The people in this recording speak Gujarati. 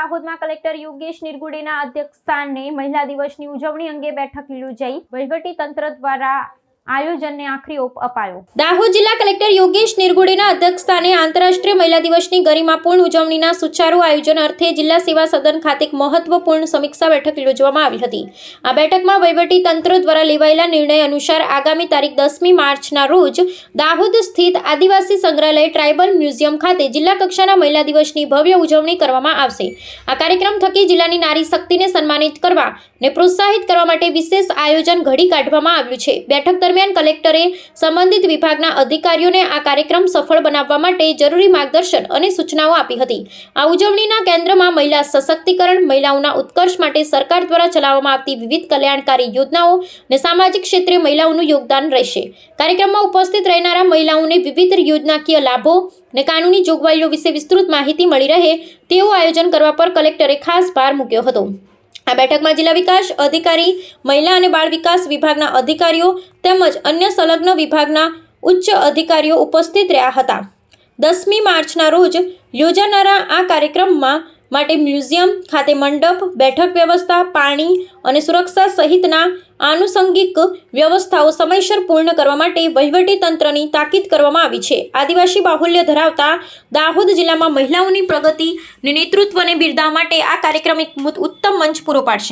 દાહોદમાં કલેક્ટર યોગેશ નિરગુડેના અધ્યક્ષસ્થાને મહિલા દિવસની ઉજવણી અંગે બેઠક યોજાઈ. વહીવટી તંત્ર દ્વારા આયોજનને આખરી ઓપ અપાયો. દાહોદ જિલ્લા કલેક્ટર યોગેશ નિરગુડેના અધ્યક્ષસ્થાને આંતરરાષ્ટ્રીય મહિલા દિવસની ગરિમાપૂર્ણ ઉજવણીના સુચારુ આયોજન અર્થે જિલ્લા સેવા સદન ખાતે એક મહત્વપૂર્ણ સમીક્ષા બેઠક યોજવામાં આવી હતી. આ બેઠકમાં વહીવટી તંત્ર દ્વારા લેવાયેલા નિર્ણય અનુસાર આગામી તારીખ 10મી માર્ચના રોજ દાહોદ સ્થિત આદિવાસી સંગ્રહાલય ટ્રાઇબલ મ્યુઝિયમ ખાતે જિલ્લા કક્ષાના મહિલા દિવસની ભવ્ય ઉજવણી કરવામાં આવશે. આ કાર્યક્રમ થકી જિલ્લાની નારી શક્તિને સન્માનિત કરવા અને પ્રોત્સાહિત કરવા માટે વિશેષ આયોજન ઘડી કાઢવામાં આવ્યું છે. બેઠક દરમિયાન કલેક્ટરે સંબંધિત વિભાગના અધિકારીઓને આ કાર્યક્રમ સફળ બનાવવા માટે જરૂરી માર્ગદર્શન અને સૂચનાઓ આપી હતી. આ ઉજવણીના કેન્દ્રમાં મહિલા સશક્તિકરણ, મહિલાઓના ઉત્કર્ષ માટે સરકાર દ્વારા ચલાવવામાં આવતી વિવિધ કલ્યાણકારી યોજનાઓ અને સામાજિક ક્ષેત્રે મહિલાઓનું યોગદાન રહેશે. કાર્યક્રમમાં ઉપસ્થિત રહેનારા મહિલાઓને વિવિધ યોજનાકીય લાભો અને કાનૂની જોગવાઈઓ વિશે વિસ્તૃત માહિતી મળી રહે તેવું આયોજન કરવા પર કલેક્ટરે ખાસ ભાર મૂક્યો હતો. આ બેઠકમાં જિલ્લા વિકાસ અધિકારી, મહિલા અને બાળ વિકાસ વિભાગના અધિકારીઓ તેમજ અન્ય સંલગ્ન વિભાગના ઉચ્ચ અધિકારીઓ ઉપસ્થિત રહ્યા હતા. 10મી માર્ચના રોજ યોજાનારા આ કાર્યક્રમમાં માટે મ્યુઝિયમ ખાતે મંડપ, બેઠક વ્યવસ્થા, પાણી અને સુરક્ષા સહિતના આનુષંગિક વ્યવસ્થાઓ સમયસર પૂર્ણ કરવા માટે વહીવટી તંત્રની તાકીદ કરવામાં આવી છે. આદિવાસી બાહુલ્ય ધરાવતા દાહોદ જિલ્લામાં મહિલાઓની પ્રગતિ અને નેતૃત્વને બિરદાવવા માટે આ કાર્યક્રમ એક ઉત્તમ મંચ પૂરો પાડશે.